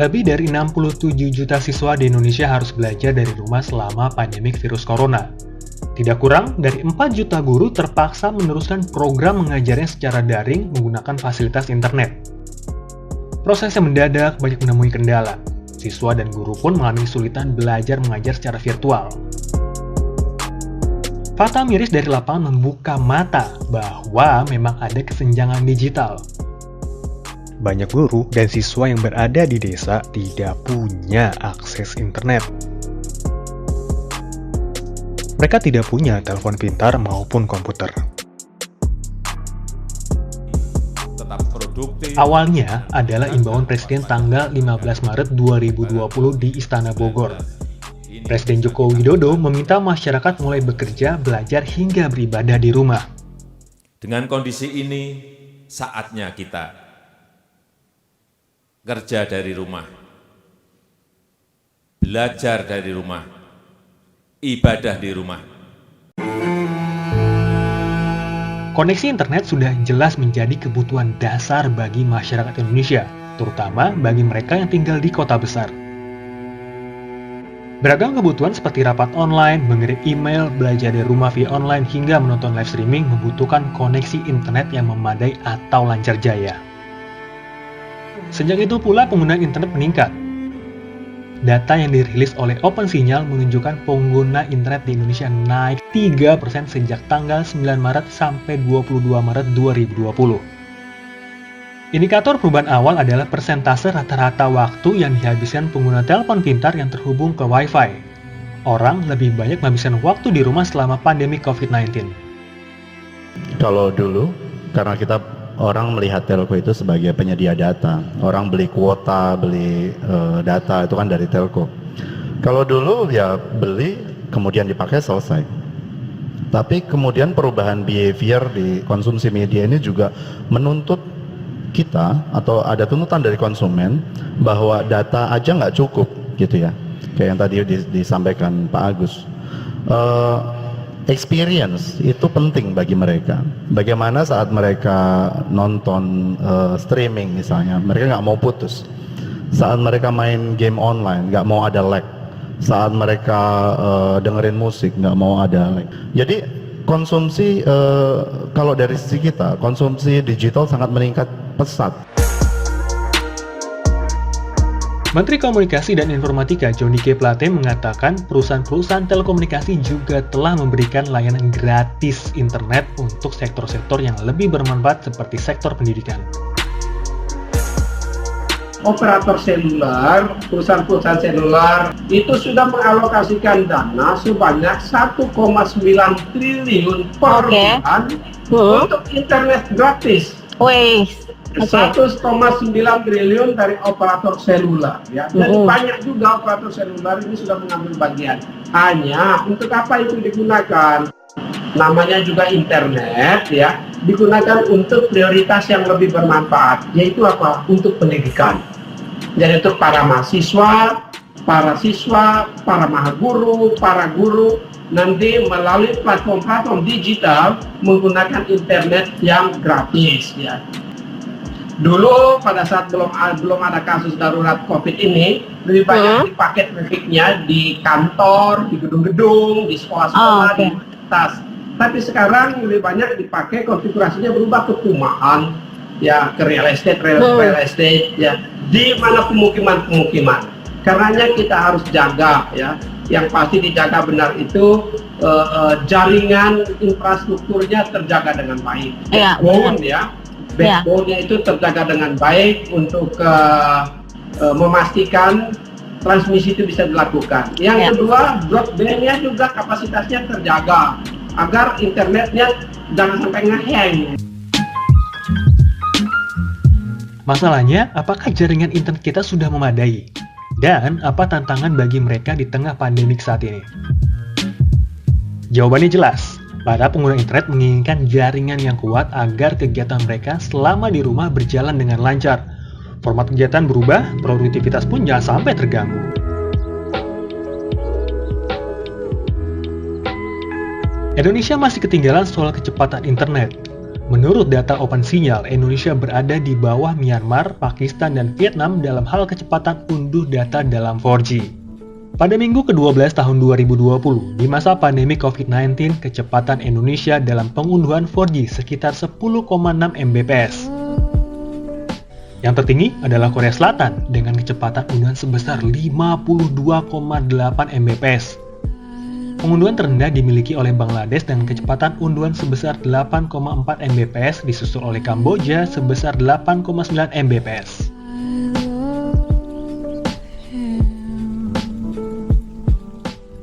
Lebih dari 67 juta siswa di Indonesia harus belajar dari rumah selama pandemik virus corona. Tidak kurang dari 4 juta guru terpaksa meneruskan program mengajarnya secara daring menggunakan fasilitas internet. Prosesnya mendadak, banyak menemui kendala. Siswa dan guru pun mengalami kesulitan belajar mengajar secara virtual. Fakta miris dari lapangan membuka mata bahwa memang ada kesenjangan digital. Banyak guru dan siswa yang berada di desa tidak punya akses internet. Mereka tidak punya telepon pintar maupun komputer. Awalnya adalah imbauan Presiden tanggal 15 Maret 2020 di Istana Bogor. Presiden Joko Widodo meminta masyarakat mulai bekerja, belajar hingga beribadah di rumah. Dengan kondisi ini, saatnya kita kerja dari rumah, belajar dari rumah, ibadah di rumah. Koneksi internet sudah jelas menjadi kebutuhan dasar bagi masyarakat Indonesia, terutama bagi mereka yang tinggal di kota besar. Beragam kebutuhan seperti rapat online, mengirim email, belajar dari rumah via online, hingga menonton live streaming membutuhkan koneksi internet yang memadai atau lancar jaya. Sejak itu pula penggunaan internet meningkat. Data yang dirilis oleh OpenSignal menunjukkan pengguna internet di Indonesia naik 3% sejak tanggal 9 Maret sampai 22 Maret 2020. Indikator perubahan awal adalah persentase rata-rata waktu yang dihabiskan pengguna telepon pintar yang terhubung ke Wi-Fi. Orang lebih banyak menghabiskan waktu di rumah selama pandemi COVID-19. Kalau dulu, karena orang melihat telco itu sebagai penyedia data. Orang beli kuota, beli data itu kan dari telco. Kalau dulu ya beli, kemudian dipakai, selesai. Tapi kemudian perubahan behavior di konsumsi media ini juga menuntut kita, atau ada tuntutan dari konsumen, bahwa data aja nggak cukup gitu ya. Kayak yang tadi disampaikan Pak Agus. Experience itu penting bagi mereka. Bagaimana saat mereka nonton streaming misalnya, mereka nggak mau putus. Saat mereka main game online, nggak mau ada lag. Saat mereka dengerin musik, nggak mau ada lag. Jadi konsumsi, kalau dari sisi kita, konsumsi digital sangat meningkat pesat. Menteri Komunikasi dan Informatika Johnny G. Plate mengatakan perusahaan-perusahaan telekomunikasi juga telah memberikan layanan gratis internet untuk sektor-sektor yang lebih bermanfaat seperti sektor pendidikan. Operator seluler, perusahaan-perusahaan seluler itu sudah mengalokasikan dana sebanyak 1,9 triliun per bulan untuk internet gratis. Wih. 1,9 triliun dari operator seluler, ya. Jadi banyak juga operator seluler ini sudah mengambil bagian. Hanya untuk apa itu digunakan? Namanya juga internet, ya. Digunakan untuk prioritas yang lebih bermanfaat, yaitu apa? Untuk pendidikan. Jadi untuk para mahasiswa, para siswa, para mahaguru, para guru, nanti melalui platform-platform digital menggunakan internet yang gratis, ya. Dulu pada saat belum ada kasus darurat COVID ini, lebih banyak dipakai trafficnya di kantor, di gedung-gedung, di sekolah-sekolah, di universitas. Tapi sekarang lebih banyak dipakai, konfigurasinya berubah ke perumahan, ya, ke real estate, ya, di mana pemukiman. Karenanya kita harus jaga, ya. Yang pasti dijaga benar itu jaringan infrastrukturnya terjaga dengan baik. Backbone-nya itu terjaga dengan baik untuk memastikan transmisi itu bisa dilakukan. Yang kedua, broadband-nya juga kapasitasnya terjaga agar internetnya jangan sampai nge-hang. Masalahnya, apakah jaringan internet kita sudah memadai? Dan apa tantangan bagi mereka di tengah pandemik saat ini? Jawabannya jelas. Para pengguna internet menginginkan jaringan yang kuat agar kegiatan mereka selama di rumah berjalan dengan lancar. Format kegiatan berubah, produktivitas pun jangan sampai terganggu. Indonesia masih ketinggalan soal kecepatan internet. Menurut data OpenSignal, Indonesia berada di bawah Myanmar, Pakistan, dan Vietnam dalam hal kecepatan unduh data dalam 4G. Pada minggu ke-12 tahun 2020, di masa pandemi COVID-19, kecepatan Indonesia dalam pengunduhan 4G sekitar 10,6 Mbps. Yang tertinggi adalah Korea Selatan dengan kecepatan unduhan sebesar 52,8 Mbps. Pengunduhan terendah dimiliki oleh Bangladesh dengan kecepatan unduhan sebesar 8,4 Mbps, disusul oleh Kamboja sebesar 8,9 Mbps.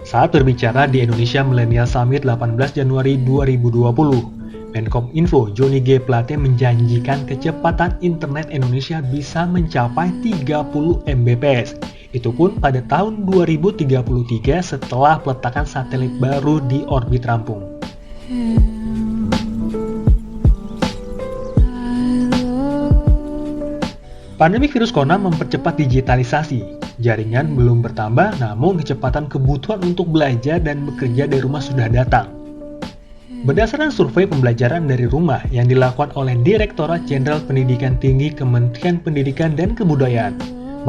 Saat berbicara di Indonesia Millennial Summit 18 Januari 2020, Menkominfo Johnny G. Plate menjanjikan kecepatan internet Indonesia bisa mencapai 30 Mbps. Itu pun pada tahun 2033 setelah peletakan satelit baru di orbit rampung. Pandemi virus corona mempercepat digitalisasi. Jaringan belum bertambah, namun kecepatan kebutuhan untuk belajar dan bekerja dari rumah sudah datang. Berdasarkan survei pembelajaran dari rumah yang dilakukan oleh Direktorat Jenderal Pendidikan Tinggi Kementerian Pendidikan dan Kebudayaan,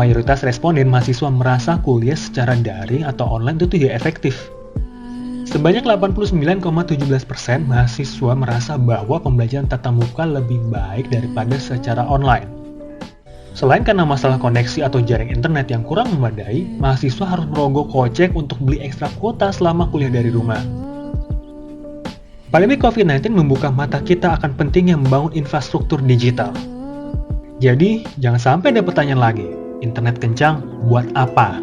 mayoritas responden mahasiswa merasa kuliah secara daring atau online itu tidak efektif. Sebanyak 89,17% mahasiswa merasa bahwa pembelajaran tatap muka lebih baik daripada secara online. Selain karena masalah koneksi atau jaring internet yang kurang memadai, mahasiswa harus merogoh kocek untuk beli ekstra kuota selama kuliah dari rumah. Pandemi COVID-19 membuka mata kita akan pentingnya membangun infrastruktur digital. Jadi, jangan sampai ada pertanyaan lagi. Internet kencang buat apa?